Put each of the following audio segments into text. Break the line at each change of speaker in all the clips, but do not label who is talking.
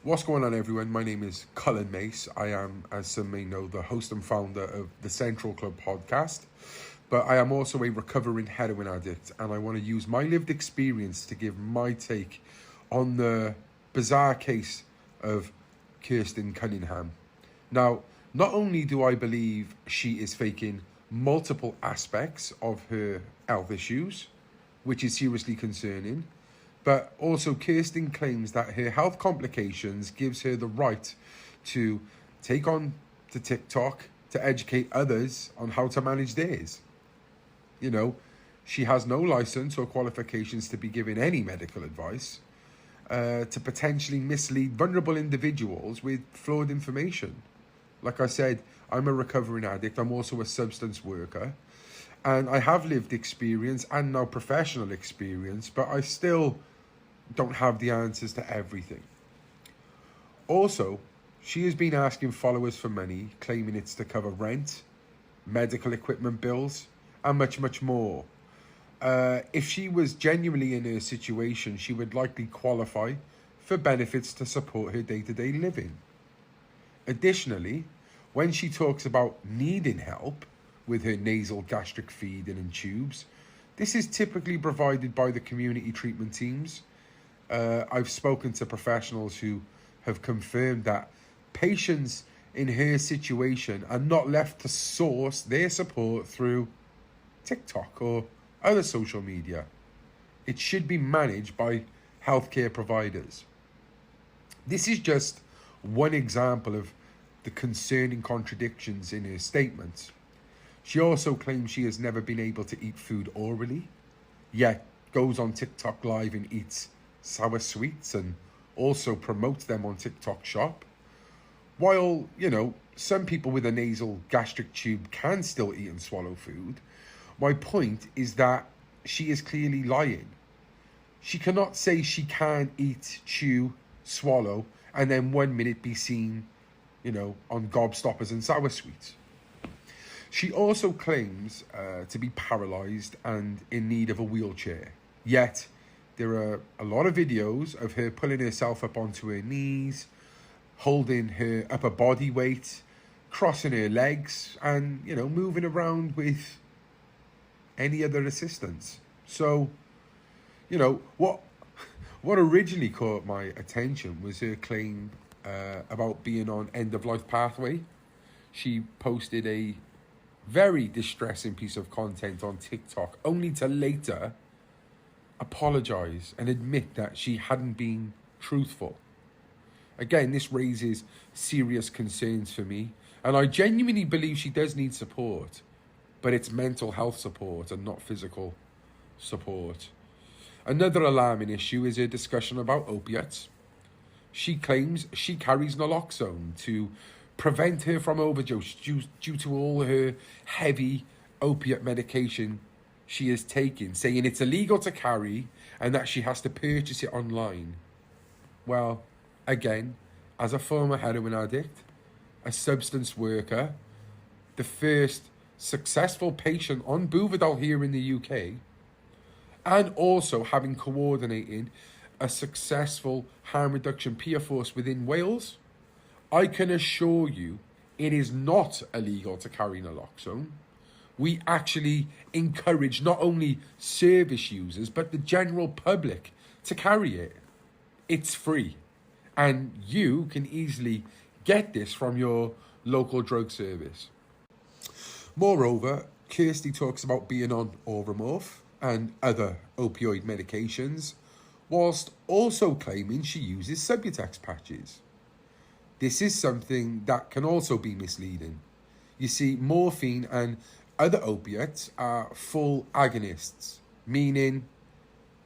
What's going on, everyone? My name is Cullen Mace. I am, as some may know, the host and founder of the Central Club podcast. But I am also a recovering heroin addict, and I want to use my lived experience to give my take on the bizarre case of Kirsten Cunningham. Now, not only do I believe she is faking multiple aspects of her health issues, which is seriously concerning, but also Kirsten claims that her health complications gives her the right to take on to TikTok to educate others on how to manage theirs. You know, she has no license or qualifications to be giving any medical advice, to potentially mislead vulnerable individuals with flawed information. Like I said, I'm a recovering addict. I'm also a substance worker. And I have lived experience and now professional experience, but I still don't have the answers to everything. Also, she has been asking followers for money, claiming it's to cover rent, medical equipment bills, and much, much more. If she was genuinely in her situation, she would likely qualify for benefits to support her day-to-day living. Additionally, when she talks about needing help with her nasal gastric feeding and tubes, this is typically provided by the community treatment teams. I've spoken to professionals who have confirmed that patients in her situation are not left to source their support through TikTok or other social media. It should be managed by healthcare providers. This is just one example of the concerning contradictions in her statement. She also claims she has never been able to eat food orally, yet goes on TikTok live and eats sour sweets and also promotes them on TikTok Shop. While, some people with a nasal gastric tube can still eat and swallow food, my point is that she is clearly lying. She cannot say she can eat, chew, swallow, and then 1 minute be seen, on gobstoppers and sour sweets. She also claims to be paralyzed and in need of a wheelchair. Yet, there are a lot of videos of her pulling herself up onto her knees, holding her upper body weight, crossing her legs, and, moving around with any other assistance. So, what originally caught my attention was her claim about being on end-of-life pathway. She posted a very distressing piece of content on TikTok, only to later apologize and admit that she hadn't been truthful. Again, this raises serious concerns for me, and I genuinely believe she does need support, but it's mental health support and not physical support. Another alarming issue is her discussion about opiates. She claims she carries naloxone to prevent her from overdose due to all her heavy opiate medication she is taking, saying it's illegal to carry and that she has to purchase it online. Well, again, as a former heroin addict, a substance worker, the first successful patient on Buvidal here in the UK, and also having coordinated a successful harm reduction peer force within Wales, I can assure you it is not illegal to carry naloxone. We actually encourage not only service users, but the general public to carry it. It's free. And you can easily get this from your local drug service. Moreover, Kirsty talks about being on Oromorph and other opioid medications, whilst also claiming she uses Subutex patches. This is something that can also be misleading. You see, morphine and other opiates are full agonists, meaning,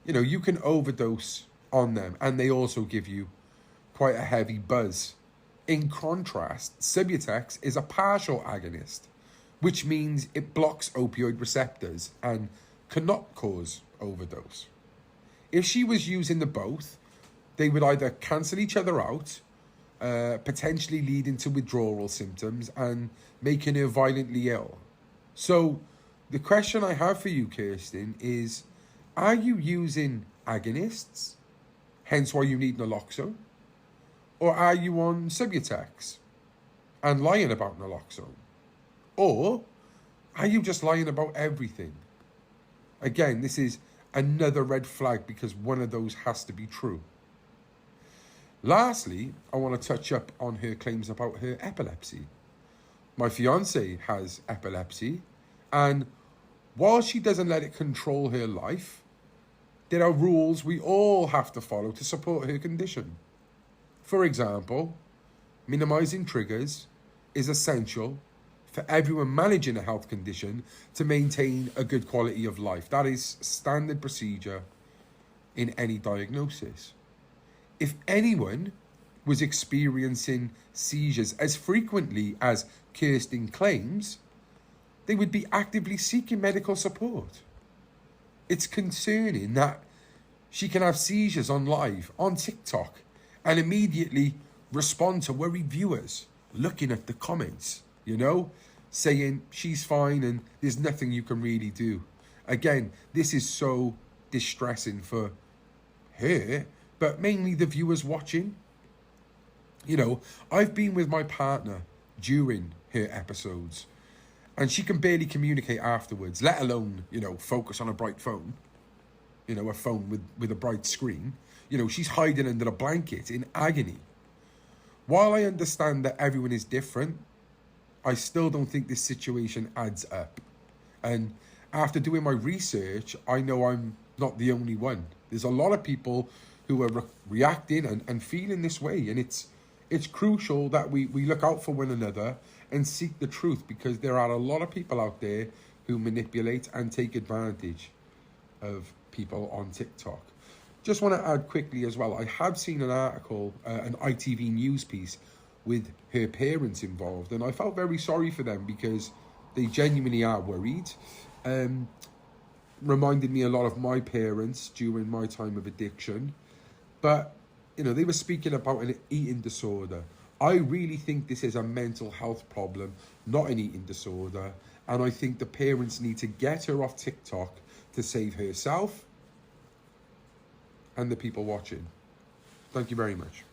you can overdose on them and they also give you quite a heavy buzz. In contrast, Subutex is a partial agonist, which means it blocks opioid receptors and cannot cause overdose. If she was using the both, they would either cancel each other out, potentially leading to withdrawal symptoms and making her violently ill. So the question I have for you, Kirsten, is, are you using agonists, hence why you need naloxone? Or are you on Subutex and lying about naloxone? Or are you just lying about everything? Again, this is another red flag because one of those has to be true. Lastly, I want to touch up on her claims about her epilepsy. My fiance has epilepsy, and while she doesn't let it control her life, there are rules we all have to follow to support her condition. For example, minimizing triggers is essential for everyone managing a health condition to maintain a good quality of life. That is standard procedure in any diagnosis. If anyone was experiencing seizures as frequently as Kirsten claims, they would be actively seeking medical support. It's concerning that she can have seizures on live, on TikTok, and immediately respond to worried viewers looking at the comments, saying she's fine and there's nothing you can really do. Again, this is so distressing for her, but mainly the viewers watching. I've been with my partner during her episodes, and she can barely communicate afterwards, let alone, focus on a bright phone, a phone with a bright screen. She's hiding under a blanket in agony. While I understand that everyone is different, I still don't think this situation adds up. And after doing my research, I know I'm not the only one. There's a lot of people who are reacting and feeling this way. And it's crucial that we look out for one another and seek the truth, because there are a lot of people out there who manipulate and take advantage of people on TikTok. Just want to add quickly as well, I have seen an article, an ITV news piece with her parents involved, and I felt very sorry for them because they genuinely are worried. Reminded me a lot of my parents during my time of addiction. But, they were speaking about an eating disorder. I really think this is a mental health problem, not an eating disorder. And I think the parents need to get her off TikTok to save herself and the people watching. Thank you very much.